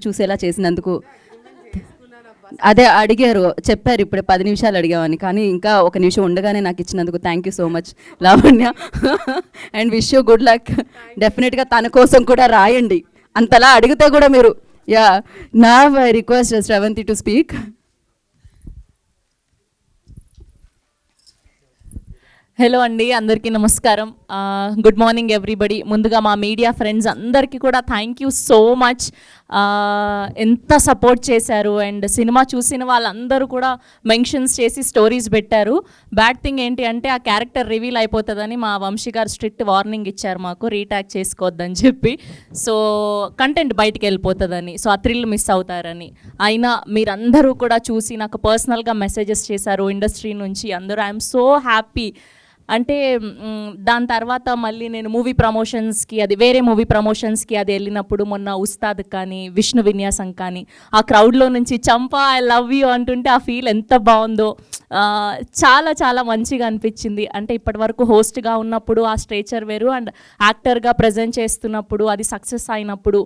చూసేలా చేసినందుకు. అదే అడిగారు, చెప్పారు ఇప్పుడే 10 నిమిషాలు అడిగామని, కానీ ఇంకా ఒక నిమిషం ఉండగానే నాకు ఇచ్చినందుకు thank you so much Lavanya. And wish you good luck. డెఫినెట్గా తన కోసం కూడా రాయండి, అంతలా అడిగితే కూడా మీరు. యా, నా request Sravanthi to speak. Hello అండి, అందరికీ నమస్కారం. Good morning everybody. ముందుగా మా మీడియా ఫ్రెండ్స్ అందరికీ కూడా థ్యాంక్ యూ సో మచ్. ఎంత సపోర్ట్ చేశారు అండ్ సినిమా చూసిన వాళ్ళందరూ కూడా మెన్షన్స్ చేసి స్టోరీస్ పెట్టారు. బ్యాడ్ థింగ్ ఏంటి అంటే ఆ క్యారెక్టర్ రివీల్ అయిపోతుందని మా వంశీ గారు స్ట్రిక్ట్ వార్నింగ్ ఇచ్చారు మాకు, రీటాక్ చేసుకోవద్దని చెప్పి. సో కంటెంట్ బయటికి వెళ్ళిపోతుందని, సో ఆ థ్రిల్ మిస్ అవుతారని. అయినా మీరందరూ కూడా చూసి నాకు పర్సనల్గా మెసేజెస్ చేశారు ఇండస్ట్రీ నుంచి అందరూ. I'm so happy. అంటే దాని తర్వాత మళ్ళీ నేను మూవీ ప్రమోషన్స్కి, అది వేరే మూవీ ప్రమోషన్స్కి అది వెళ్ళినప్పుడు మొన్న ఉస్తాద్ కానీ విష్ణు విన్యాసం కానీ ఆ క్రౌడ్లో నుంచి చంపా ఐ లవ్ యూ అంటుంటే ఆ ఫీల్ ఎంత బాగుందో, చాలా చాలా మంచిగా అనిపించింది. అంటే ఇప్పటి వరకు హోస్ట్గా ఉన్నప్పుడు ఆ స్ట్రేచర్ వేరు, అండ్ యాక్టర్గా ప్రజెంట్ చేస్తున్నప్పుడు అది సక్సెస్ అయినప్పుడు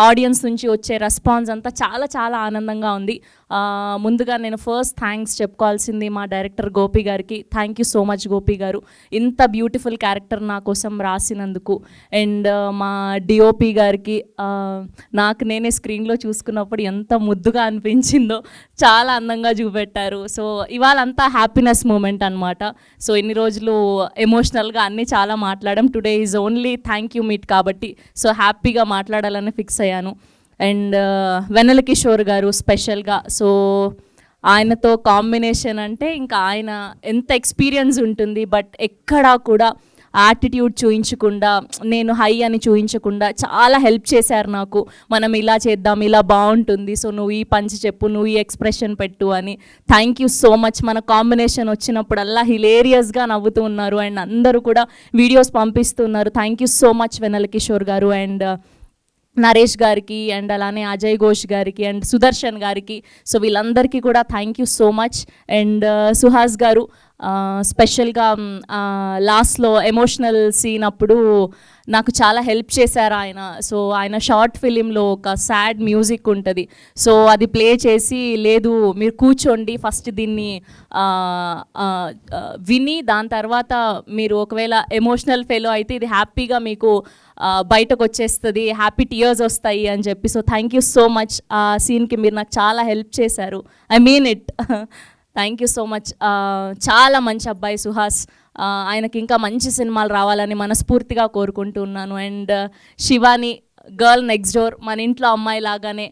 ఆడియన్స్ నుంచి వచ్చే రెస్పాన్స్ అంతా చాలా చాలా ఆనందంగా ఉంది. ముందుగా నేను ఫస్ట్ థ్యాంక్స్ చెప్పుకోవాల్సింది మా డైరెక్టర్ గోపి గారికి. Thank you so much Gopi గారు, ఇంత బ్యూటిఫుల్ క్యారెక్టర్ నా కోసం రాసినందుకు. అండ్ మా డిఓపి గారికి, నాకు నేనే స్క్రీన్లో చూసుకున్నప్పుడు ఎంత ముద్దుగా అనిపించిందో, చాలా అందంగా చూపెట్టారు. సో ఇవాళ అంతా హ్యాపీనెస్ మూమెంట్ అనమాట. సో ఇన్ని రోజులు ఎమోషనల్గా అన్నీ చాలా మాట్లాడాం. Today is only thank you meet కాబట్టి సో హ్యాపీగా మాట్లాడాలని ఫిక్స్ అయ్యాను. అండ్ వెన్నెల కిషోర్ గారు స్పెషల్గా, సో ఆయనతో కాంబినేషన్ అంటే ఇంకా ఆయన ఎంత ఎక్స్పీరియన్స్ ఉంటుంది, బట్ ఎక్కడా కూడా యాటిట్యూడ్ చూయించకుండా, నేను హై అని చూయించకుండా చాలా హెల్ప్ చేశారు నాకు. మనం ఇలా చేద్దాం, ఇలా బాగుంటుంది, సో నువ్వు ఈ పంచి చెప్పు, నువ్వు ఈ ఎక్స్ప్రెషన్ పెట్టు అని. Thank you so much. మన కాంబినేషన్ వచ్చినప్పుడల్లా హిలేరియస్గా నవ్వుతూ ఉన్నారు అండ్ అందరూ కూడా వీడియోస్ పంపిస్తున్నారు. థ్యాంక్ యూ సో మచ్ వెన్నెల కిషోర్ గారు అండ్ నరేష్ గారికి అండ్ అలానే అజయ్ ఘోష్ గారికి అండ్ సుదర్శన్ గారికి. సో వీళ్ళందరికీ కూడా thank you so much. And Suhas గారు స్పెషల్గా లాస్ట్లో ఎమోషనల్ సీన్ అప్పుడు నాకు చాలా హెల్ప్ చేశారు ఆయన. సో ఆయన షార్ట్ ఫిలింలో ఒక సాడ్ మ్యూజిక్ ఉంటుంది, సో అది ప్లే చేసి, లేదు మీరు కూర్చోండి ఫస్ట్ దీన్ని విని దాని తర్వాత మీరు ఒకవేళ ఎమోషనల్ ఫెలో అయితే ఇది హ్యాపీగా మీకు బయటకు వచ్చేస్తుంది, హ్యాపీ టీయర్స్ వస్తాయి అని చెప్పి. So thank you so much. ఆ సీన్కి మీరు నాకు చాలా హెల్ప్ చేశారు, I mean it. Thank you so much. చాలా మంచి అబ్బాయి సుహాస్, ఆయనకి ఇంకా మంచి సినిమాలు రావాలని మనస్ఫూర్తిగా కోరుకుంటున్నాను. And Shivani girl next door, మన ఇంట్లో అమ్మాయి లాగానే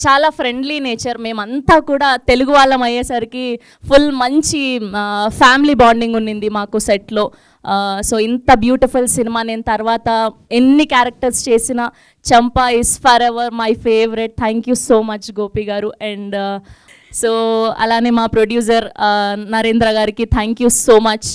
చాలా ఫ్రెండ్లీ నేచర్. మేమంతా కూడా తెలుగు వాళ్ళం అయ్యేసరికి ఫుల్ మంచి ఫ్యామిలీ బాండింగ్ ఉన్నింది మాకు సెట్లో. సో ఇంత బ్యూటిఫుల్ సినిమా నేను తర్వాత ఎన్ని క్యారెక్టర్స్ చేసినా Champa is forever my favourite. Thank you so much Gopi గారు. అండ్ సో అలానే మా ప్రొడ్యూసర్ నరేంద్ర గారికి థ్యాంక్ యూ సో మచ్.